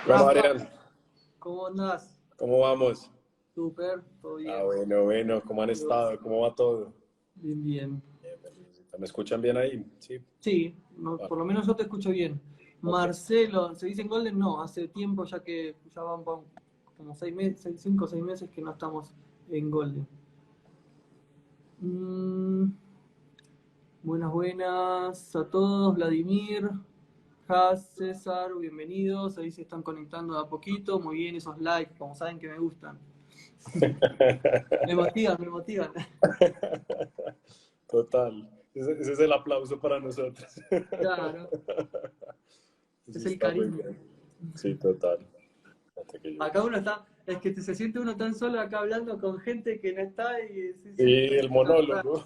Bueno, Rafa, Adrián, ¿cómo andás? ¿cómo vamos? Súper, todo Ah, bien. bueno, bueno, ¿cómo han estado? ¿Cómo va todo? Bien, bien. Bien, ¿me escuchan bien ahí? Sí. Sí, Vale, por lo menos yo te escucho bien. ok. Marcelo, ¿se dice en Golden? No, hace tiempo ya que ya van como 6 meses, 5 o 6 meses que no estamos en Golden. Mm, buenas, buenas a todos, Vladimir, Has, César, bienvenidos. Ahí se están conectando de a poquito. Muy bien, esos likes, como saben que me gustan. Me motivan, me motivan. Total. Ese es el aplauso para nosotros. Claro, Sí, es el está muy cariño. bien. Sí, total. Fíjate que yo- Acá uno está, es que se siente uno tan solo acá hablando con gente que no está y Sí, el la verdad. monólogo.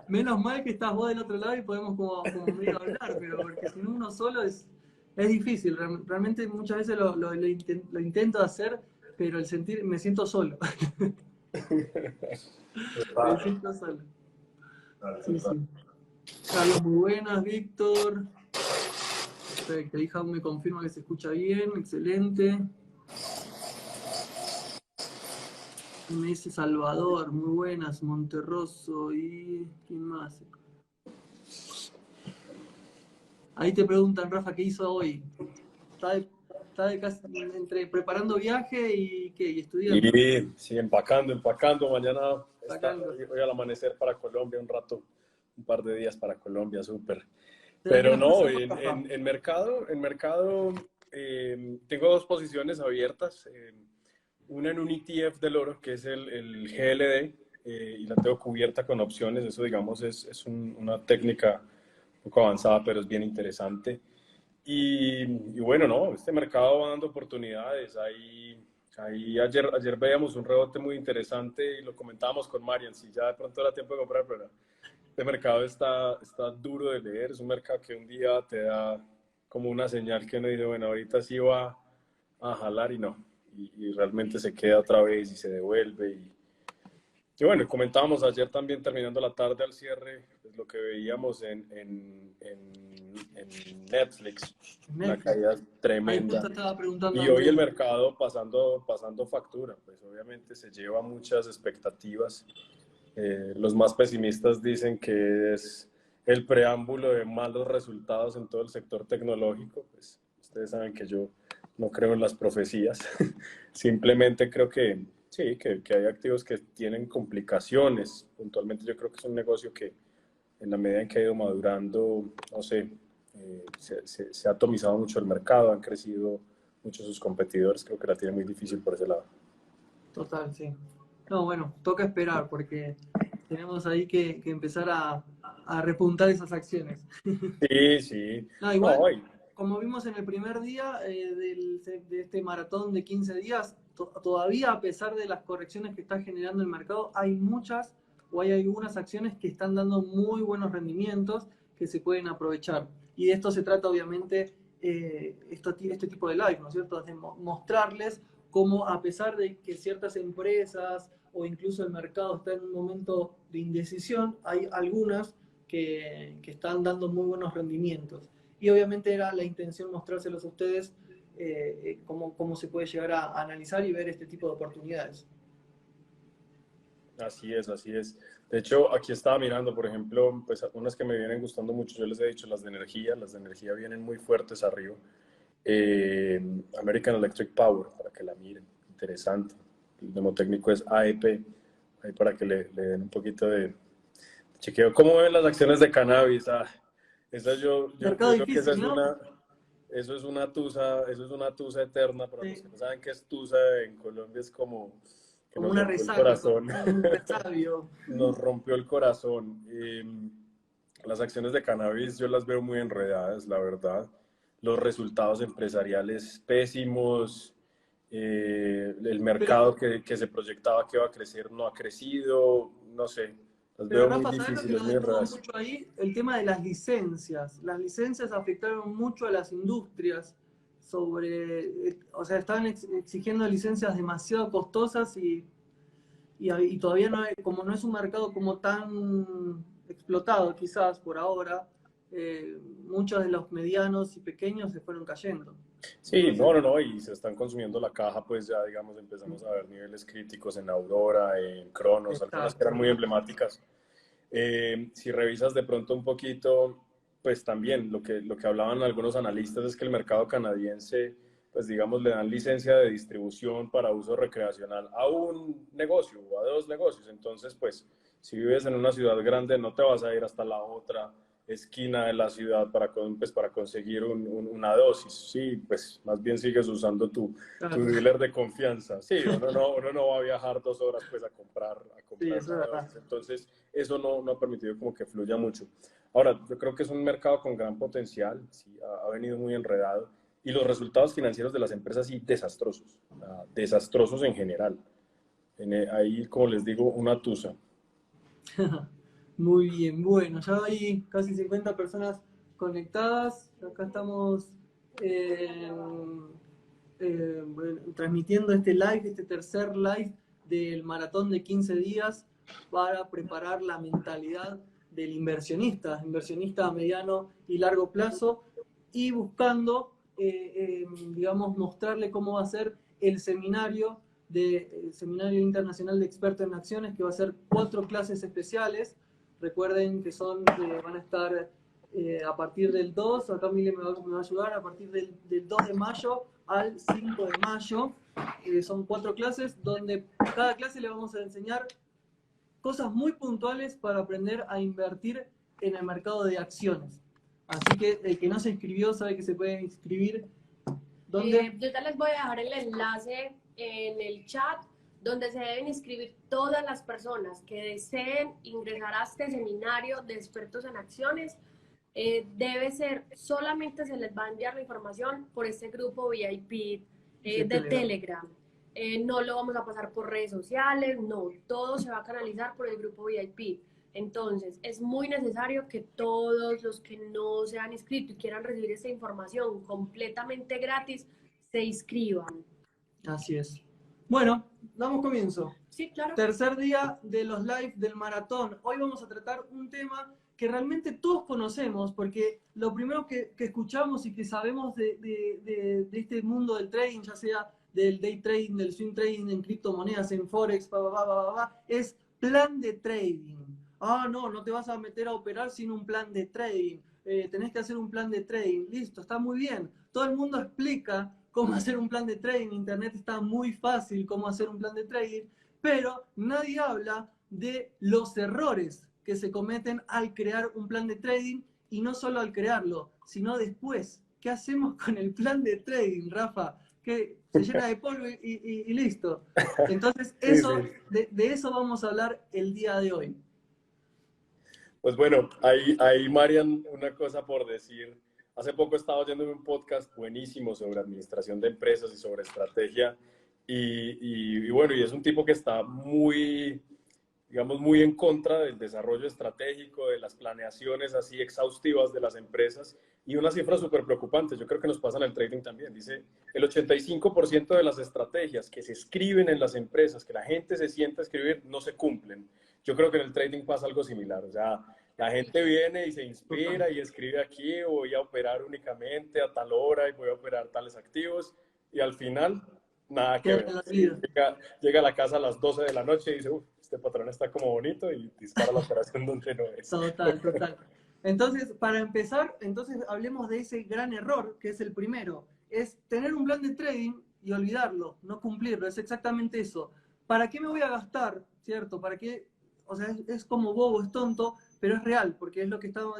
Menos mal que estás vos del otro lado y podemos como medio hablar, pero porque si no uno solo es difícil. Realmente muchas veces lo intento hacer, pero el sentir, me siento solo. Me Total. siento solo. Total, Sí, total. sí. Carlos, muy buenas, Víctor. Perfecto, hija me confirma que se escucha bien, excelente. Me dice Salvador, muy buenas, Monterroso y ¿quién más? Ahí te preguntan, Rafa, ¿qué hizo hoy? Está de casi entre preparando viaje y qué, y estudiando. Y sí, empacando, empacando. Mañana está, Sacando. hoy al amanecer para Colombia, un rato, un par de días para Colombia, súper. ¿De qué Pero nos estás no, hablando, Rafa? en mercado tengo dos posiciones abiertas. Una en un ETF del oro, que es el GLD, y la tengo cubierta con opciones. Eso, digamos, una técnica un poco avanzada, pero es bien interesante. Y bueno, no, este mercado va dando oportunidades. Ahí ayer veíamos un rebote muy interesante y lo comentábamos con Marian, si ya de pronto era tiempo de comprar, pero este mercado está duro de leer. Es un mercado que un día te da como una señal que uno dice, bueno, ahorita sí va a jalar y no. Y realmente se queda otra vez y se devuelve. Y bueno, comentábamos ayer también terminando la tarde al cierre, pues, lo que veíamos en Netflix, una Netflix. caída Ahí tremenda. justo estaba preguntando Y hoy el Andrés. mercado pasando factura, pues obviamente se lleva muchas expectativas. Los más pesimistas dicen que es el preámbulo de malos resultados en todo el sector tecnológico. Pues ustedes saben que yo no creo en las profecías. Simplemente creo que sí, que hay activos que tienen complicaciones. Puntualmente yo creo que es un negocio que en la medida en que ha ido madurando, no sé, se ha atomizado mucho el mercado, han crecido mucho sus competidores. Creo que la tiene muy difícil por ese lado. Total, sí. No, bueno, toca esperar porque tenemos ahí que empezar a repuntar esas acciones. Sí, sí. No, No, igual, como vimos en el primer día de este maratón de 15 días, todavía a pesar de las correcciones que está generando el mercado, hay muchas o hay algunas acciones que están dando muy buenos rendimientos que se pueden aprovechar. Y de esto se trata obviamente este tipo de live, ¿no es cierto? De mostrarles cómo a pesar de que ciertas empresas o incluso el mercado está en un momento de indecisión, hay algunas que están dando muy buenos rendimientos. Y obviamente era la intención mostrárselos a ustedes cómo se puede llegar a analizar y ver este tipo de oportunidades. así es, así es. De hecho, aquí estaba mirando, por ejemplo, pues unas que me vienen gustando mucho, yo les he dicho, las de energía vienen muy fuertes arriba. American Electric Power, para que la miren, interesante. El demotécnico es AEP, ahí para que le den un poquito de chequeo. ¿Cómo ven las acciones de cannabis? Esa Mercado yo creo que esa difícil, ¿no? eso es una tusa eterna. Para los Sí, que no saben qué es tusa, en Colombia es como que como nos una rompió el resaca, como corazón. un resabio. Nos rompió el corazón. Las acciones de cannabis yo las veo muy enredadas, la verdad. Los resultados empresariales pésimos. El Pero, mercado que se proyectaba que iba a crecer no ha crecido. No sé, las pero veo muy Rafa, ¿sabes lo que difíciles, lo muy detuvo enredadas. mucho ahí? El tema de las licencias. Las licencias afectaron mucho a las industrias o sea, estaban exigiendo licencias demasiado costosas y todavía no hay, como no es un mercado como tan explotado quizás por ahora, muchos de los medianos y pequeños se fueron cayendo. Sí, Entonces, no, y se están consumiendo la caja, pues ya, digamos, empezamos a ver niveles críticos en Aurora, en Cronos, algunas que eran exacto. muy emblemáticas. Si revisas de pronto un poquito, pues también lo que hablaban algunos analistas es que el mercado canadiense, pues digamos, le dan licencia de distribución para uso recreacional a un negocio o a dos negocios. Entonces, pues, si vives en una ciudad grande, no te vas a ir hasta la otra esquina de la ciudad para conseguir una dosis. Sí, pues más bien sigues usando tu Claro. dealer de confianza. Sí, uno no va a viajar 2 horas pues a Sí, comprar eso una es verdad. dosis. Entonces, eso no ha permitido como que fluya mucho. Ahora, yo creo que es un mercado con gran potencial, sí, ha venido muy enredado y los resultados financieros de las empresas sí desastrosos, desastrosos en general. Ahí, como les digo, una tusa. Muy bien, bueno, ya hay casi 50 personas conectadas. Acá estamos eh, bueno, transmitiendo este live, este tercer live del maratón de 15 días para preparar la mentalidad del inversionista a mediano y largo plazo, y buscando, digamos, mostrarle cómo va a ser el seminario internacional de expertos en acciones, que va a ser 4 clases especiales. Recuerden que van a estar a partir del 2, acá Miguel me va a ayudar, a partir del 2 de mayo al 5 de mayo. Son 4 clases donde cada clase le vamos a enseñar cosas muy puntuales para aprender a invertir en el mercado de acciones. Así que el que no se inscribió sabe que se puede inscribir. ¿Dónde? Yo ya les voy a dejar el enlace en el chat donde se deben inscribir todas las personas que deseen ingresar a este seminario de expertos en acciones. Debe ser, solamente se les va a enviar la información por este grupo VIP de Telegram. No lo vamos a pasar por redes sociales, no, todo se va a canalizar por el grupo VIP. Entonces, es muy necesario que todos los que no se han inscrito y quieran recibir esta información completamente gratis, se inscriban. Así es. Bueno, damos comienzo. Sí, claro. Tercer día de los live del maratón. Hoy vamos a tratar un tema que realmente todos conocemos, porque lo primero que escuchamos y que sabemos de este mundo del trading, ya sea del day trading, del swing trading, en criptomonedas, en forex, es plan de trading. Ah, no te vas a meter a operar sin un plan de trading. Tenés que hacer un plan de trading. Listo, está muy bien. Todo el mundo explica cómo hacer un plan de trading. Internet está muy fácil cómo hacer un plan de trading, pero nadie habla de los errores que se cometen al crear un plan de trading, y no solo al crearlo, sino después. ¿Qué hacemos con el plan de trading, Rafa? Que se llena de polvo y listo. Entonces, Sí, sí. de eso vamos a hablar el día de hoy. Pues bueno, ahí Marian, una cosa por decir. Hace poco estaba oyendo un podcast buenísimo sobre administración de empresas y sobre estrategia. Y bueno, y es un tipo que está muy, digamos, muy en contra del desarrollo estratégico, de las planeaciones así exhaustivas de las empresas. Y una cifra súper preocupante, yo creo que nos pasa en el trading también. Dice, el 85% de las estrategias que se escriben en las empresas, que la gente se sienta a escribir, no se cumplen. Yo creo que en el trading pasa algo similar. O sea, la gente viene y se inspira y escribe aquí, voy a operar únicamente a tal hora y voy a operar tales activos. Y al final, nada que Queda ver. en la Sí, vida. llega a la casa a las 12 de la noche y dice, este patrón está como bonito, y dispara la operación donde no es. Total. Entonces, para empezar, hablemos de ese gran error, que es el primero. Es tener un plan de trading y olvidarlo, no cumplirlo. Es exactamente eso. ¿Para qué me voy a gastar? ¿Cierto? ¿Para qué? O sea, es como bobo, es tonto, pero es real, porque es lo que estaba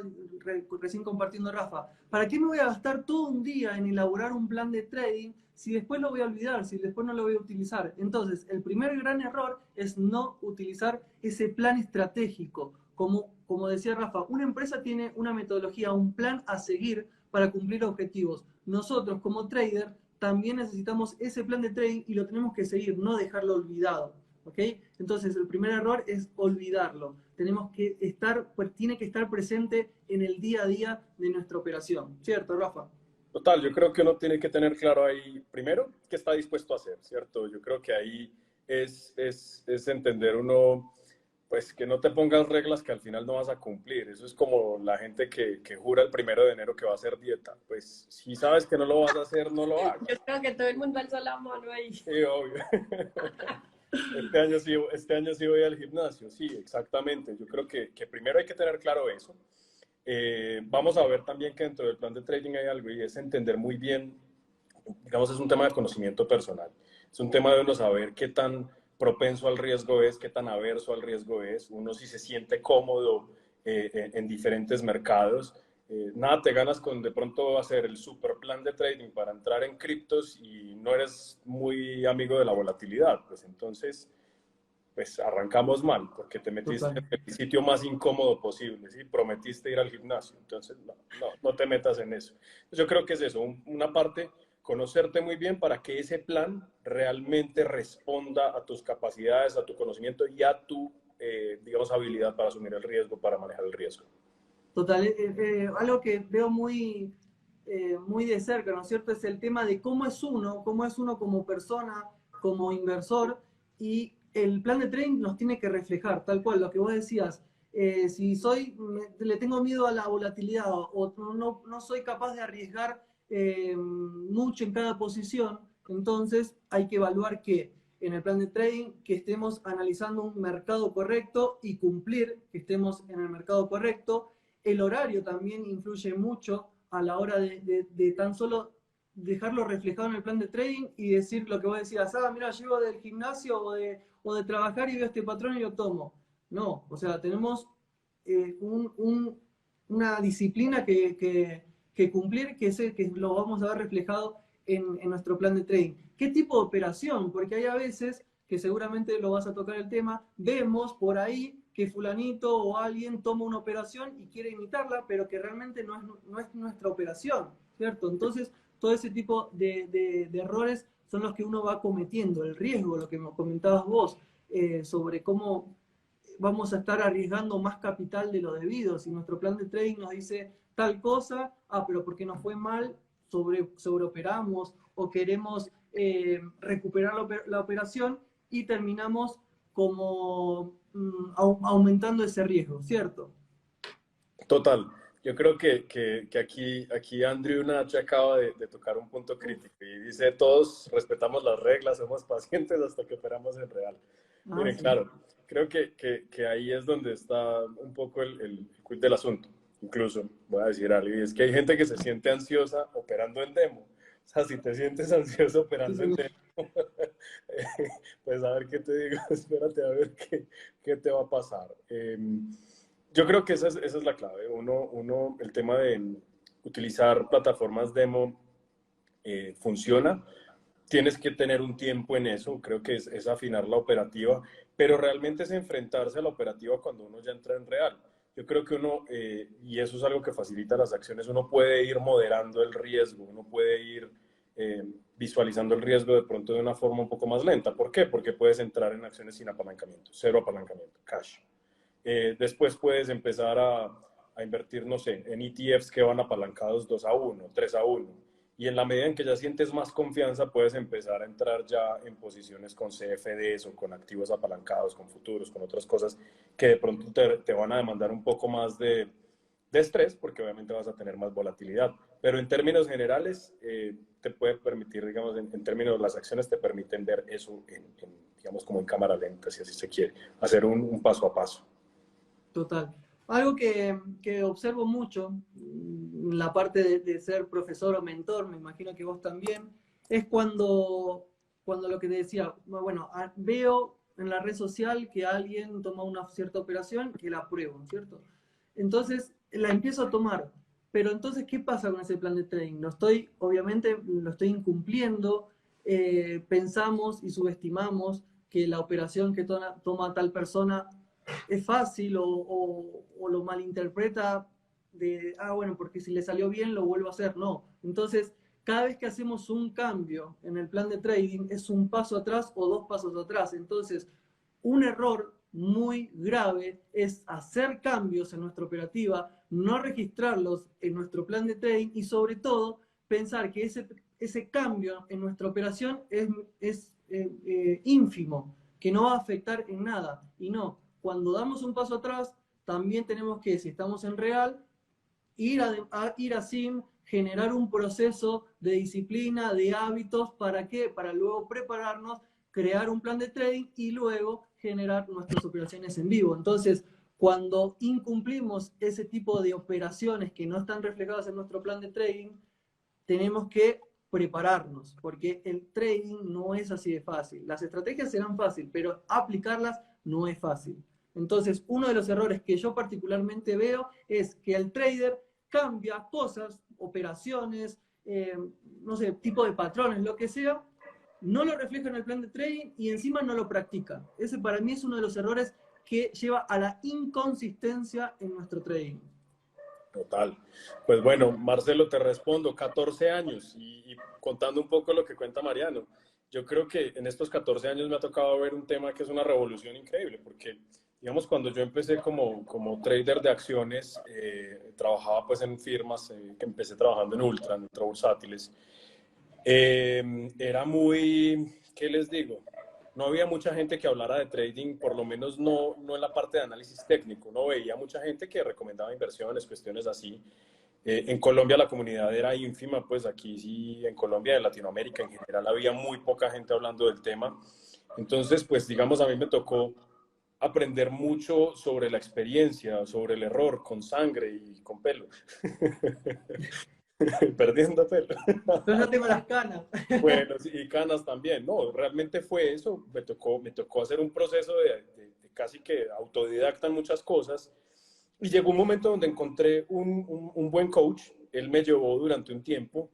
recién compartiendo Rafa. ¿Para qué me voy a gastar todo un día en elaborar un plan de trading si después lo voy a olvidar, si después no lo voy a utilizar? Entonces, el primer gran error es no utilizar ese plan estratégico. Como decía Rafa, una empresa tiene una metodología, un plan a seguir para cumplir objetivos. Nosotros como trader también necesitamos ese plan de trading y lo tenemos que seguir, no dejarlo olvidado. ¿Ok? Entonces, el primer error es olvidarlo. Tiene que estar presente en el día a día de nuestra operación. ¿Cierto, Rafa? Total, yo creo que uno tiene que tener claro ahí, primero, qué está dispuesto a hacer, ¿cierto? Yo creo que ahí es entender uno, pues que no te pongas reglas que al final no vas a cumplir. Eso es como la gente que jura el 1 de enero que va a hacer dieta. Pues si sabes que no lo vas a hacer, no lo Yo hagas. creo que todo el mundo alzó la mano ahí. Sí, obvio. Este año sí voy al gimnasio, sí, exactamente. Yo creo que primero hay que tener claro eso. Vamos a ver también que dentro del plan de trading hay algo y es entender muy bien, digamos, es un tema de conocimiento personal. Es un tema de uno saber qué tan propenso al riesgo es, qué tan averso al riesgo es, uno si se siente cómodo en diferentes mercados. Nada te ganas con de pronto hacer el super plan de trading para entrar en criptos y no eres muy amigo de la volatilidad. Pues entonces, pues arrancamos mal, porque te metiste Total. en el sitio más incómodo posible, ¿sí? Prometiste ir al gimnasio, entonces no te metas en eso. Yo creo que es eso, una parte, conocerte muy bien para que ese plan realmente responda a tus capacidades, a tu conocimiento y a tu, digamos, habilidad para asumir el riesgo, para manejar el riesgo. Total, algo que veo muy de cerca, ¿no es cierto? Es el tema de cómo es uno como persona, como inversor, y el plan de trading nos tiene que reflejar, tal cual, lo que vos decías. Si le tengo miedo a la volatilidad o no soy capaz de arriesgar mucho en cada posición, entonces hay que evaluar que en el plan de trading que estemos analizando un mercado correcto y cumplir que estemos en el mercado correcto. El horario también influye mucho a la hora de tan solo dejarlo reflejado en el plan de trading y decir lo que vos decías, mira, llego del gimnasio o de trabajar y veo este patrón y lo tomo. No, o sea, tenemos una disciplina que cumplir, que lo vamos a ver reflejado en nuestro plan de trading. ¿Qué tipo de operación? Porque hay a veces, que seguramente lo vas a tocar el tema, vemos por ahí que fulanito o alguien toma una operación y quiere imitarla, pero que realmente no es nuestra operación, ¿cierto? Entonces, todo ese tipo de errores son los que uno va cometiendo, el riesgo, lo que me comentabas vos, sobre cómo vamos a estar arriesgando más capital de lo debido. Si nuestro plan de trading nos dice tal cosa, pero porque nos fue mal, sobreoperamos o queremos recuperar la operación y terminamos como aumentando ese riesgo, ¿cierto? Total. Yo creo que aquí Andrew Natch acaba de tocar un punto crítico y dice, todos respetamos las reglas, somos pacientes hasta que operamos en real. Miren, Sí. claro, creo que ahí es donde está un poco el quid del asunto. Incluso, voy a decir algo, y es que hay gente que se siente ansiosa operando en demo. O sea, si te sientes ansioso operando en demo, pues a ver qué te digo, espérate a ver qué te va a pasar. Yo creo que esa es la clave. El tema de utilizar plataformas demo funciona. Tienes que tener un tiempo en eso. Creo que es afinar la operativa, pero realmente es enfrentarse a la operativa cuando uno ya entra en real. Yo creo que y eso es algo que facilita las acciones, uno puede ir moderando el riesgo, uno puede ir visualizando el riesgo de pronto de una forma un poco más lenta. ¿Por qué? Porque puedes entrar en acciones sin apalancamiento, cero apalancamiento, cash. Después puedes empezar a invertir, no sé, en ETFs que van apalancados 2-1, 3-1. Y en la medida en que ya sientes más confianza, puedes empezar a entrar ya en posiciones con CFDs o con activos apalancados, con futuros, con otras cosas que de pronto te van a demandar un poco más de estrés, porque obviamente vas a tener más volatilidad. Pero en términos generales, te puede permitir, digamos, en términos de las acciones, te permiten ver eso, digamos, como en cámara lenta, si así se quiere, hacer un paso a paso. Total. Algo que observo mucho en la parte de ser profesor o mentor, me imagino que vos también, es cuando lo que te decía, bueno, veo en la red social que alguien toma una cierta operación que la apruebo, ¿cierto? Entonces la empiezo a tomar, pero entonces, ¿qué pasa con ese plan de trading? Obviamente lo estoy incumpliendo, pensamos y subestimamos que la operación que toma tal persona es fácil o lo malinterpreta bueno, porque si le salió bien lo vuelvo a hacer. No. Entonces, cada vez que hacemos un cambio en el plan de trading es un paso atrás o dos pasos atrás. Entonces, un error muy grave es hacer cambios en nuestra operativa, no registrarlos en nuestro plan de trading y sobre todo pensar que ese cambio en nuestra operación es ínfimo, que no va a afectar en nada. Y no, cuando damos un paso atrás, también tenemos que, si estamos en real, ir a sim, generar un proceso de disciplina, de hábitos, ¿para qué? Para luego prepararnos, crear un plan de trading y luego generar nuestras operaciones en vivo. Entonces, cuando incumplimos ese tipo de operaciones que no están reflejadas en nuestro plan de trading, tenemos que prepararnos, porque el trading no es así de fácil. Las estrategias serán fáciles, pero aplicarlas no es fácil. Entonces, uno de los errores que yo particularmente veo es que el trader cambia cosas, operaciones, no sé, tipo de patrones, lo que sea, no lo refleja en el plan de trading y encima no lo practica. Ese para mí es uno de los errores que lleva a la inconsistencia en nuestro trading. Total. Pues bueno, Marcelo, te respondo, 14 años y contando un poco lo que cuenta Mariano. Yo creo que en estos 14 años me ha tocado ver un tema que es una revolución increíble, porque, digamos, cuando yo empecé como trader de acciones, trabajaba pues en firmas, que empecé trabajando en ultra bursátiles, era muy, ¿qué les digo? No había mucha gente que hablara de trading, por lo menos no en la parte de análisis técnico. No veía mucha gente que recomendaba inversiones, cuestiones así. En Colombia la comunidad era ínfima, pues aquí sí, en Colombia, en Latinoamérica en general, había muy poca gente hablando del tema. Entonces, pues digamos, a mí me tocó aprender mucho sobre la experiencia, sobre el error, con sangre y con pelo. Perdiendo pelo. Yo ya tengo las canas. Bueno, sí, y canas también. No, realmente fue eso. Me tocó hacer un proceso de casi que autodidacta en muchas cosas. Y llegó un momento donde encontré un buen coach. Él me llevó durante un tiempo.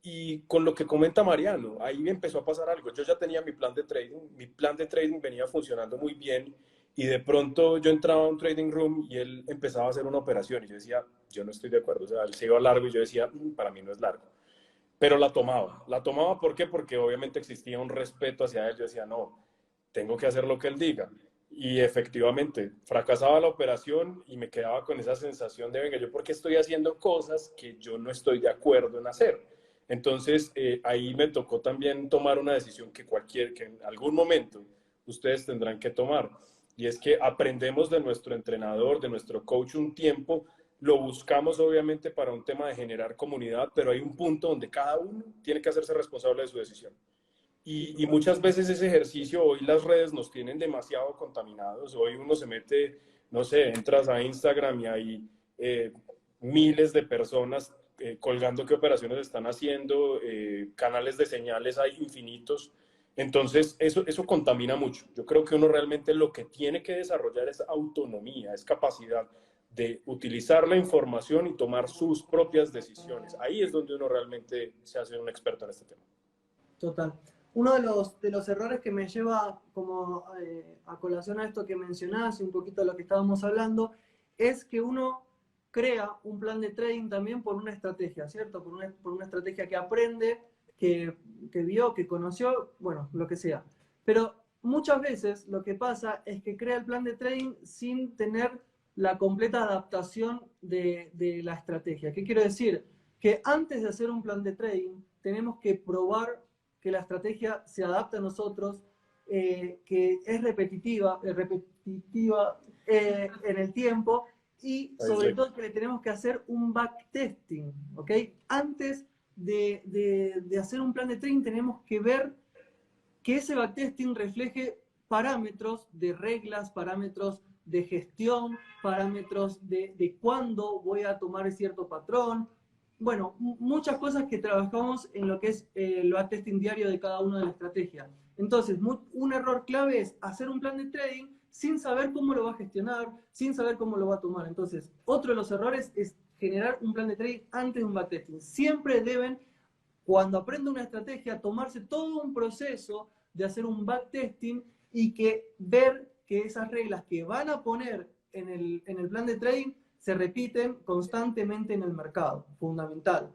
Y con lo que comenta Mariano, ahí empezó a pasar algo. Yo ya tenía mi plan de trading. Mi plan de trading venía funcionando muy bien. Y de pronto yo entraba a un trading room y él empezaba a hacer una operación. Y yo decía, yo no estoy de acuerdo. O sea, él se iba largo y yo decía, para mí no es largo, pero la tomaba. La tomaba, ¿por qué? Porque obviamente existía un respeto hacia él. Yo decía, no, tengo que hacer lo que él diga. Y efectivamente, fracasaba la operación y me quedaba con esa sensación de, venga, ¿yo por qué estoy haciendo cosas que yo no estoy de acuerdo en hacer? Entonces, ahí me tocó también tomar una decisión que en algún momento ustedes tendrán que tomar. Y es que aprendemos de nuestro entrenador, de nuestro coach un tiempo, lo buscamos obviamente para un tema de generar comunidad, pero hay un punto donde cada uno tiene que hacerse responsable de su decisión. Y muchas veces ese ejercicio, hoy las redes nos tienen demasiado contaminados. Hoy uno se mete, no sé, entras a Instagram y hay miles de personas colgando qué operaciones están haciendo, canales de señales hay infinitos. Entonces, eso contamina mucho. Yo creo que uno realmente lo que tiene que desarrollar es autonomía, es capacidad de utilizar la información y tomar sus propias decisiones. Ahí es donde uno realmente se hace un experto en este tema. Total. Uno de los errores que me lleva como a colación a esto que mencionás y un poquito de lo que estábamos hablando, es que uno crea un plan de trading también por una estrategia, ¿cierto? Por una estrategia que aprende, que vio, que conoció, bueno, lo que sea. Pero muchas veces lo que pasa es que crea el plan de trading sin tener la completa adaptación de la estrategia. ¿Qué quiero decir? Que antes de hacer un plan de trading tenemos que probar que la estrategia se adapta a nosotros, que es repetitiva en el tiempo y sobre todo que le tenemos que hacer un backtesting, ¿ok? Antes de hacer un plan de trading tenemos que ver que ese backtesting refleje parámetros de reglas, parámetros de gestión, parámetros de cuándo voy a tomar cierto patrón. Bueno, muchas cosas que trabajamos en lo que es el backtesting diario de cada una de las estrategias. Entonces, un error clave es hacer un plan de trading sin saber cómo lo va a gestionar, sin saber cómo lo va a tomar. Entonces, otro de los errores es generar un plan de trading antes de un backtesting. Siempre deben, cuando aprenda una estrategia, tomarse todo un proceso de hacer un backtesting y ver que esas reglas que van a poner en el plan de trading se repiten constantemente en el mercado. Fundamental.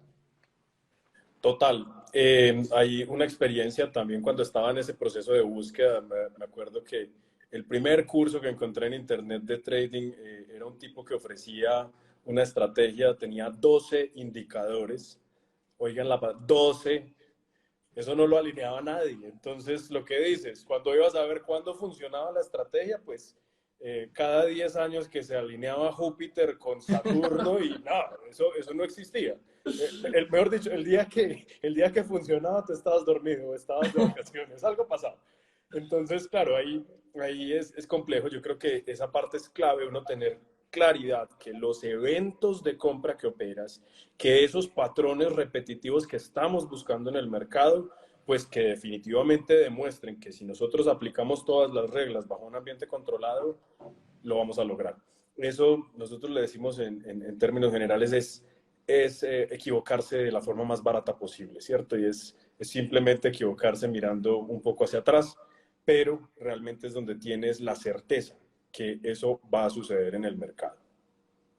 Total. Hay una experiencia también cuando estaba en ese proceso de búsqueda. Me acuerdo que el primer curso que encontré en internet de trading era un tipo que ofrecía una estrategia, tenía 12 indicadores. Oigan, 12, eso no lo alineaba nadie. Entonces, lo que dices, cuando ibas a ver cuándo funcionaba la estrategia, pues cada 10 años que se alineaba Júpiter con Saturno y nada, eso no existía. Mejor dicho, el día que funcionaba tú estabas dormido, estabas de vacaciones, algo pasaba. Entonces, claro, ahí es complejo. Yo creo que esa parte es clave, uno tener claridad que los eventos de compra que operas, que esos patrones repetitivos que estamos buscando en el mercado, pues que definitivamente demuestren que si nosotros aplicamos todas las reglas bajo un ambiente controlado, lo vamos a lograr. Eso nosotros le decimos en términos generales es equivocarse de la forma más barata posible, ¿cierto? Y es simplemente equivocarse mirando un poco hacia atrás, pero realmente es donde tienes la certeza que eso va a suceder en el mercado.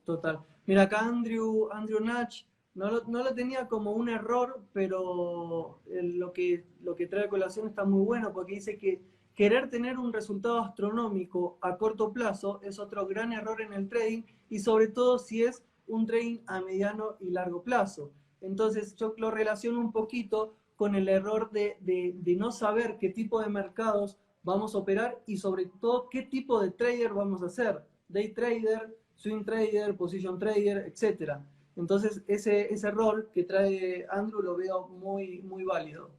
Total. Mira, acá Andrew Natch no lo tenía como un error, pero lo que trae a colación está muy bueno porque dice que querer tener un resultado astronómico a corto plazo es otro gran error en el trading y sobre todo si es un trading a mediano y largo plazo. Entonces yo lo relaciono un poquito con el error de no saber qué tipo de mercados vamos a operar y sobre todo qué tipo de trader vamos a hacer. Day trader, swing trader, position trader, etcétera. Entonces, ese rol que trae Andrew lo veo muy, muy válido.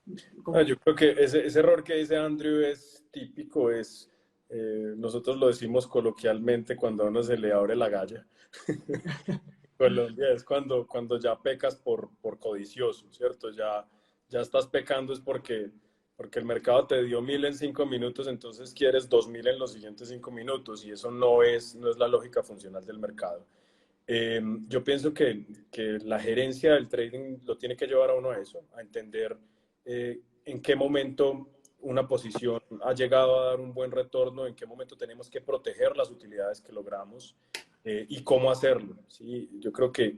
Yo creo que ese error que dice Andrew es típico, nosotros lo decimos coloquialmente cuando a uno se le abre la galla. Colombia es cuando ya pecas por codicioso, ¿cierto? Ya estás pecando es porque el mercado te dio 1000 en 5 minutos, entonces quieres 2000 en los siguientes 5 minutos y eso no es la lógica funcional del mercado. Yo pienso que la gerencia del trading lo tiene que llevar a uno a eso, a entender en qué momento una posición ha llegado a dar un buen retorno, en qué momento tenemos que proteger las utilidades que logramos y cómo hacerlo. ¿Sí? Yo creo que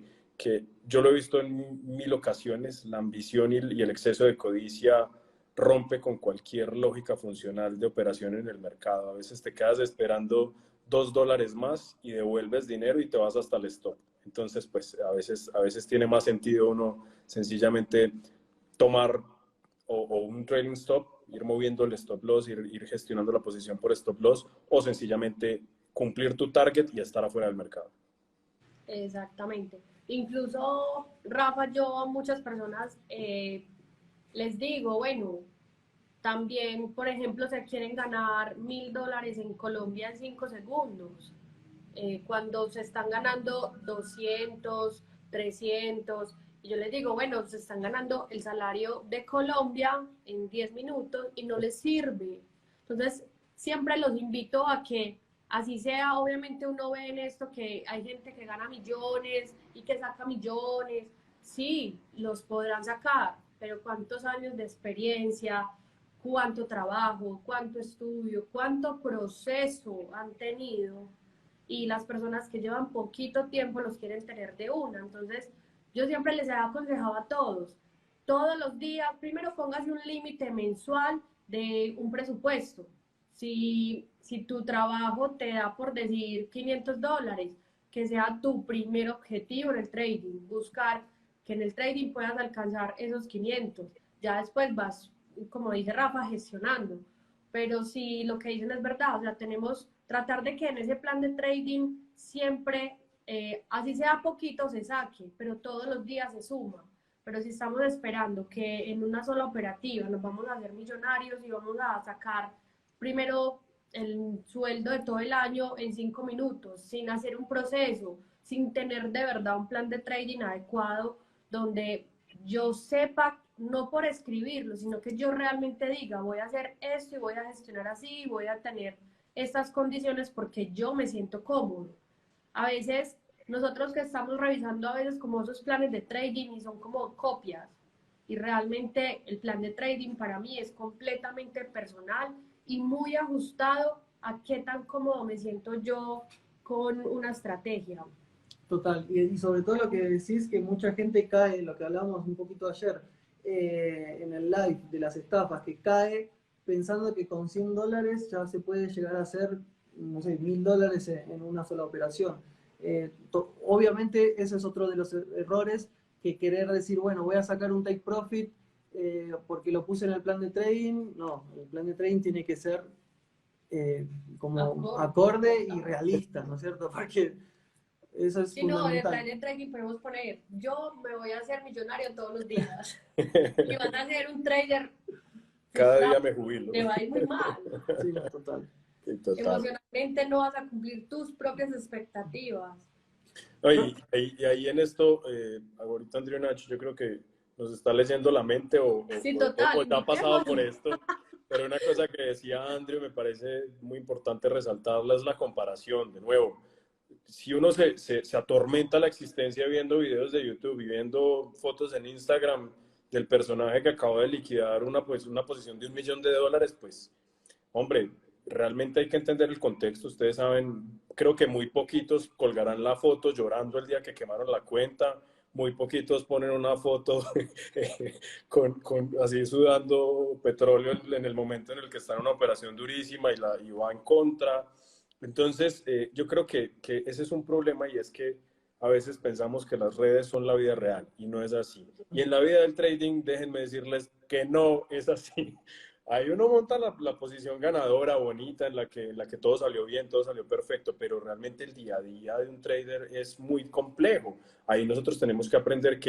yo lo he visto en 1000 ocasiones, la ambición y el exceso de codicia rompe con cualquier lógica funcional de operación en el mercado. A veces te quedas esperando $2 más y devuelves dinero y te vas hasta el stop. Entonces, pues a veces tiene más sentido uno sencillamente tomar o un trailing stop, ir moviendo el stop loss, ir gestionando la posición por stop loss o sencillamente cumplir tu target y estar afuera del mercado. Exactamente. Incluso, Rafa, yo a muchas personas les digo, bueno, también, por ejemplo, se quieren ganar $1000 en Colombia en 5 segundos, cuando se están ganando 200, 300, y yo les digo, bueno, se están ganando el salario de Colombia en 10 minutos y no les sirve. Entonces, siempre los invito a que, así sea, obviamente uno ve en esto que hay gente que gana millones y que saca millones, sí, los podrán sacar, pero ¿cuántos años de experiencia? ¿Cuánto trabajo? ¿Cuánto estudio? ¿Cuánto proceso han tenido? Y las personas que llevan poquito tiempo los quieren tener de una. Entonces, yo siempre les he aconsejado a todos los días, primero póngase un límite mensual de un presupuesto. Si tu trabajo te da por decir $500, que sea tu primer objetivo en el trading, buscar que en el trading puedas alcanzar esos 500. Ya después vas, como dice Rafa, gestionando. Pero si lo que dicen es verdad, o sea, tenemos tratar de que en ese plan de trading siempre, así sea poquito, se saque, pero todos los días se suma. Pero si estamos esperando que en una sola operativa nos vamos a hacer millonarios y vamos a sacar primero el sueldo de todo el año en 5 minutos, sin hacer un proceso, sin tener de verdad un plan de trading adecuado, donde yo sepa, no por escribirlo, sino que yo realmente diga, voy a hacer esto y voy a gestionar así, y voy a tener estas condiciones porque yo me siento cómodo. A veces nosotros que estamos revisando a veces como esos planes de trading y son como copias y realmente el plan de trading para mí es completamente personal y muy ajustado a qué tan cómodo me siento yo con una estrategia. Total, y sobre todo lo que decís, que mucha gente cae, lo que hablábamos un poquito ayer en el live de las estafas, que cae pensando que con $100 ya se puede llegar a hacer, no sé, $1000 en una sola operación. Obviamente ese es otro de los errores, que querer decir, bueno, voy a sacar un take profit porque lo puse en el plan de trading. No, el plan de trading tiene que ser como acorde y realista, ¿no es cierto? Porque eso es Si no, en el fundamental. plan de trading podemos poner, yo me voy a hacer millonario todos los días. Y van a ser un trader Cada frustrado, día me jubilo. te va a ir muy mal. Sí, no, total. Sí, total. Emocionalmente no vas a cumplir tus propias expectativas. No, y ahí en esto, ahorita Andrea Nacho, yo creo que nos está leyendo la mente Sí, total, o ya ha pasado por invitémoslo. esto. Pero una cosa que decía Andrew me parece muy importante resaltarla es la comparación. De nuevo, si uno se atormenta la existencia viendo videos de YouTube y viendo fotos en Instagram del personaje que acaba de liquidar pues, una posición de $1 millón, pues, hombre, realmente hay que entender el contexto. Ustedes saben, creo que muy poquitos colgarán la foto llorando el día que quemaron la cuenta. Muy poquitos ponen una foto así sudando petróleo en el momento en el que está en una operación durísima y va en contra. Entonces, yo creo que ese es un problema y es que a veces pensamos que las redes son la vida real y no es así. Y en la vida del trading, déjenme decirles que no es así. Ahí uno monta la posición ganadora, bonita, en la que todo salió bien, todo salió perfecto, pero realmente el día a día de un trader es muy complejo. Ahí nosotros tenemos que aprender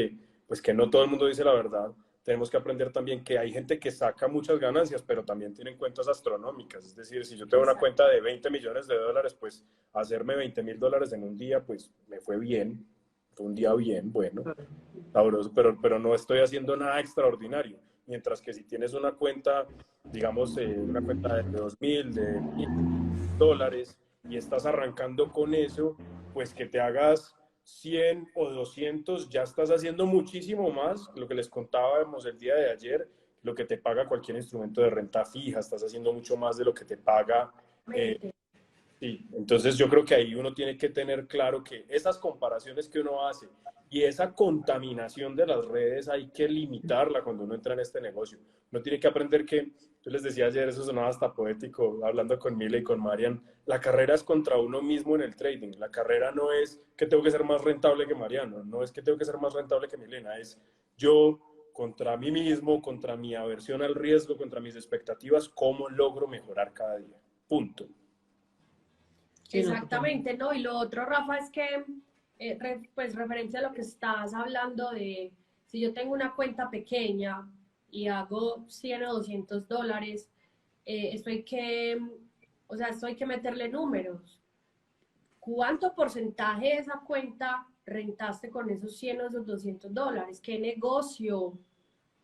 pues que no todo el mundo dice la verdad. Tenemos que aprender también que hay gente que saca muchas ganancias, pero también tienen cuentas astronómicas. Es decir, si yo tengo una cuenta de $20 millones, pues hacerme $20,000 en un día, pues me fue bien. Fue un día bien, bueno, sabroso, pero no estoy haciendo nada extraordinario. Mientras que si tienes una cuenta, digamos, una cuenta de 2,000, de $1,000 y estás arrancando con eso, pues que te hagas 100 o 200, ya estás haciendo muchísimo más, lo que les contábamos el día de ayer, lo que te paga cualquier instrumento de renta fija, estás haciendo mucho más de lo que te paga. Sí, entonces yo creo que ahí uno tiene que tener claro que esas comparaciones que uno hace y esa contaminación de las redes hay que limitarla cuando uno entra en este negocio. Uno tiene que aprender que, yo les decía ayer, eso sonaba hasta poético, hablando con Mila y con Marian, la carrera es contra uno mismo en el trading. La carrera no es que tengo que ser más rentable que Mariano, no es que tengo que ser más rentable que Milena, es yo contra mí mismo, contra mi aversión al riesgo, contra mis expectativas, cómo logro mejorar cada día. Punto. Sí, no, Exactamente, ¿no? Y lo otro, Rafa, es que, pues referencia a lo que estás hablando de, si yo tengo una cuenta pequeña y hago 100 o $200, esto hay que meterle números. ¿Cuánto porcentaje de esa cuenta rentaste con esos 100 o esos $200? ¿Qué negocio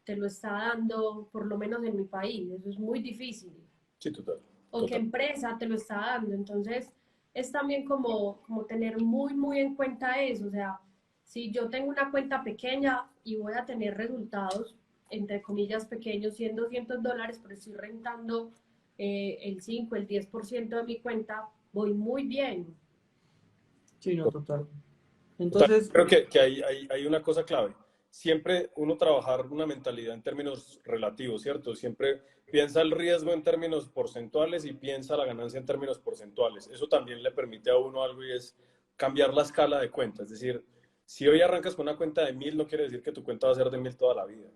te lo está dando, por lo menos en mi país? Eso es muy difícil. Sí, total. ¿O qué empresa te lo está dando? Entonces, es también como tener muy, muy en cuenta eso. O sea, si yo tengo una cuenta pequeña y voy a tener resultados, entre comillas, pequeños, $100, $200, pero estoy rentando el 5, el 10% de mi cuenta, voy muy bien. Sí, no, total. Entonces, creo que hay una cosa clave. Siempre uno trabajar una mentalidad en términos relativos, ¿cierto? Siempre piensa el riesgo en términos porcentuales y piensa la ganancia en términos porcentuales. Eso también le permite a uno algo y es cambiar la escala de cuenta. Es decir, si hoy arrancas con una cuenta de 1,000, no quiere decir que tu cuenta va a ser de 1,000 toda la vida.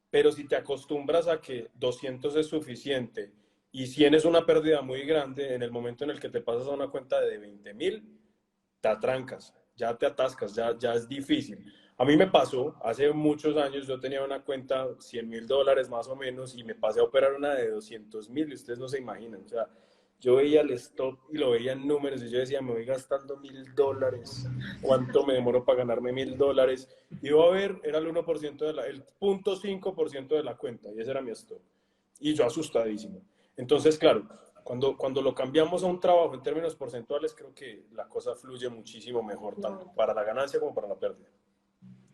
Pero si te acostumbras a que 200 es suficiente y 100 es una pérdida muy grande, en el momento en el que te pasas a una cuenta de 20,000, te atrancas, ya te atascas, ya es difícil. A mí me pasó, hace muchos años yo tenía una cuenta $100,000 más o menos y me pasé a operar una de 200,000 y ustedes no se imaginan. O sea, yo veía el stop y lo veía en números y yo decía, me voy gastando $1,000, ¿cuánto me demoro para ganarme $1,000? Y iba a ver, era el 1% el 0.5% de la cuenta y ese era mi stop. Y yo asustadísimo. Entonces, claro, cuando lo cambiamos a un trabajo en términos porcentuales, creo que la cosa fluye muchísimo mejor, tanto para la ganancia como para la pérdida.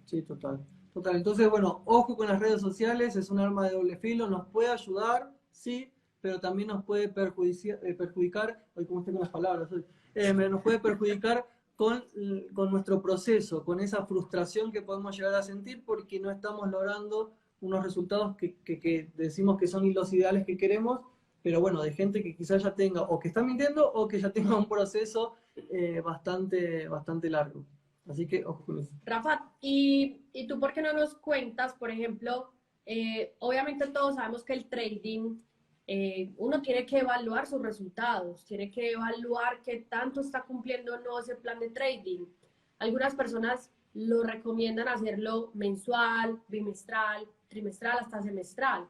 sí, total. Total. Entonces, bueno, ojo con las redes sociales, es un arma de doble filo, nos puede ayudar, sí, pero también nos puede perjudicar, hoy como estoy con las palabras, nos puede perjudicar con nuestro proceso, con esa frustración que podemos llegar a sentir porque no estamos logrando unos resultados que decimos que son los ideales que queremos, pero bueno, de gente que quizás ya tenga, o que está mintiendo, o que ya tenga un proceso bastante largo. Así que, ojo con eso. Rafa, ¿y tú por qué no nos cuentas, por ejemplo, obviamente todos sabemos que el trading uno tiene que evaluar sus resultados, tiene que evaluar qué tanto está cumpliendo o no ese plan de trading. Algunas personas lo recomiendan hacerlo mensual, bimestral, trimestral, hasta semestral,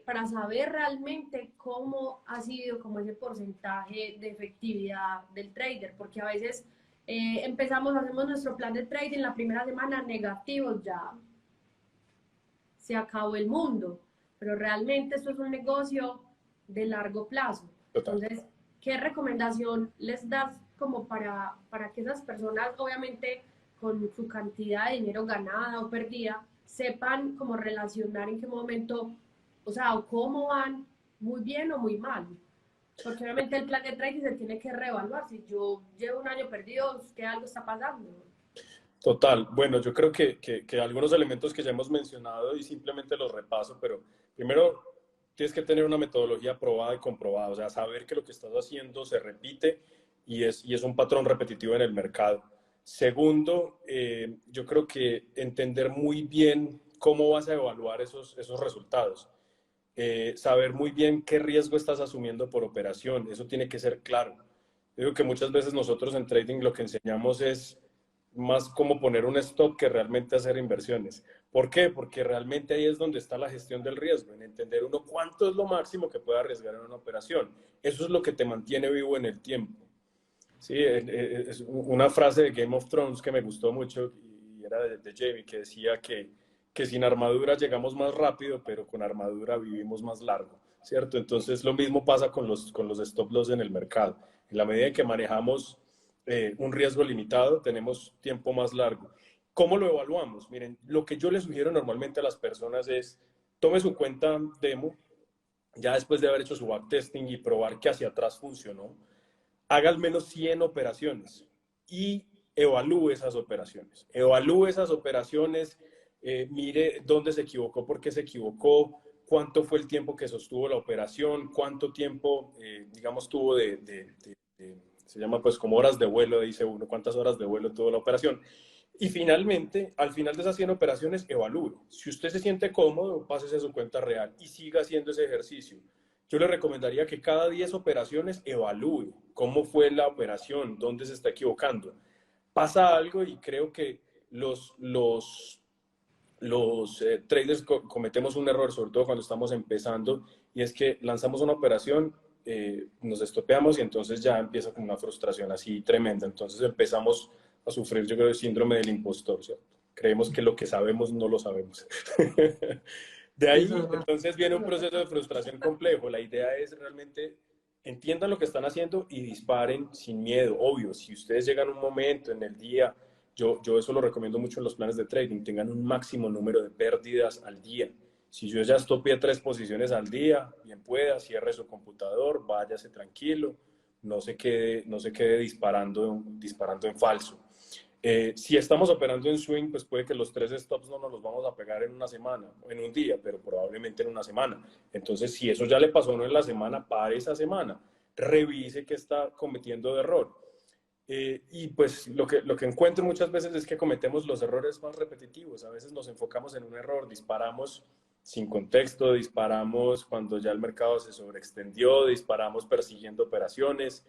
para saber realmente cómo ha sido como ese porcentaje de efectividad del trader, porque a veces hacemos nuestro plan de trading la primera semana negativos, ya se acabó el mundo, pero realmente esto es un negocio de largo plazo. Total. Entonces, ¿qué recomendación les das como para que esas personas, obviamente con su cantidad de dinero ganada o perdida, sepan cómo relacionar en qué momento, o sea, o cómo van muy bien o muy mal? Porque obviamente el plan de trading se tiene que reevaluar. Si yo llevo un año perdido, es que algo está pasando. Total. Bueno, yo creo que algunos elementos que ya hemos mencionado y simplemente los repaso, pero primero tienes que tener una metodología probada y comprobada, o sea, saber que lo que estás haciendo se repite y es un patrón repetitivo en el mercado. Segundo, yo creo que entender muy bien cómo vas a evaluar esos resultados. Saber muy bien qué riesgo estás asumiendo por operación, eso tiene que ser claro. Digo que muchas veces nosotros en trading lo que enseñamos es más cómo poner un stop que realmente hacer inversiones. ¿Por qué? Porque realmente ahí es donde está la gestión del riesgo, en entender uno cuánto es lo máximo que puede arriesgar en una operación. Eso es lo que te mantiene vivo en el tiempo. Sí, es una frase de Game of Thrones que me gustó mucho y era de Jamie que decía que sin armadura llegamos más rápido, pero con armadura vivimos más largo, ¿cierto? Entonces lo mismo pasa con los stop loss en el mercado. En la medida en que manejamos un riesgo limitado, tenemos tiempo más largo. ¿Cómo lo evaluamos? Miren, lo que yo le sugiero normalmente a las personas es tome su cuenta demo, ya después de haber hecho su backtesting y probar que hacia atrás funcionó, haga al menos 100 operaciones y evalúe esas operaciones. Evalúe esas operaciones, mire dónde se equivocó, por qué se equivocó, cuánto fue el tiempo que sostuvo la operación, cuánto tiempo, digamos, tuvo se llama pues como horas de vuelo, dice uno, cuántas horas de vuelo tuvo la operación. Y finalmente, al final de esas 100 operaciones, evalúe. Si usted se siente cómodo, pásese a su cuenta real y siga haciendo ese ejercicio. Yo le recomendaría que cada 10 operaciones evalúe cómo fue la operación, dónde se está equivocando. Pasa algo y creo que los traders cometemos un error, sobre todo cuando estamos empezando, y es que lanzamos una operación, nos estopeamos y entonces ya empieza con una frustración así tremenda. Entonces empezamos a sufrir, yo creo, el síndrome del impostor, ¿cierto? Creemos que lo que sabemos no lo sabemos. De ahí, entonces, viene un proceso de frustración complejo. La idea es realmente entiendan lo que están haciendo y disparen sin miedo. Obvio, si ustedes llegan a un momento en el día, yo eso lo recomiendo mucho en los planes de trading, tengan un máximo número de pérdidas al día. Si yo ya estopié 3 posiciones al día, bien pueda, cierre su computador, váyase tranquilo, no se quede disparando en falso. Si estamos operando en swing, pues puede que los 3 stops no nos los vamos a pegar en una semana, en un día, pero probablemente en una semana. Entonces, si eso ya le pasó no en la semana, pare esa semana, revise qué está cometiendo de error. Y pues lo que encuentro muchas veces es que cometemos los errores más repetitivos. A veces nos enfocamos en un error, disparamos sin contexto, disparamos cuando ya el mercado se sobreextendió, disparamos persiguiendo operaciones.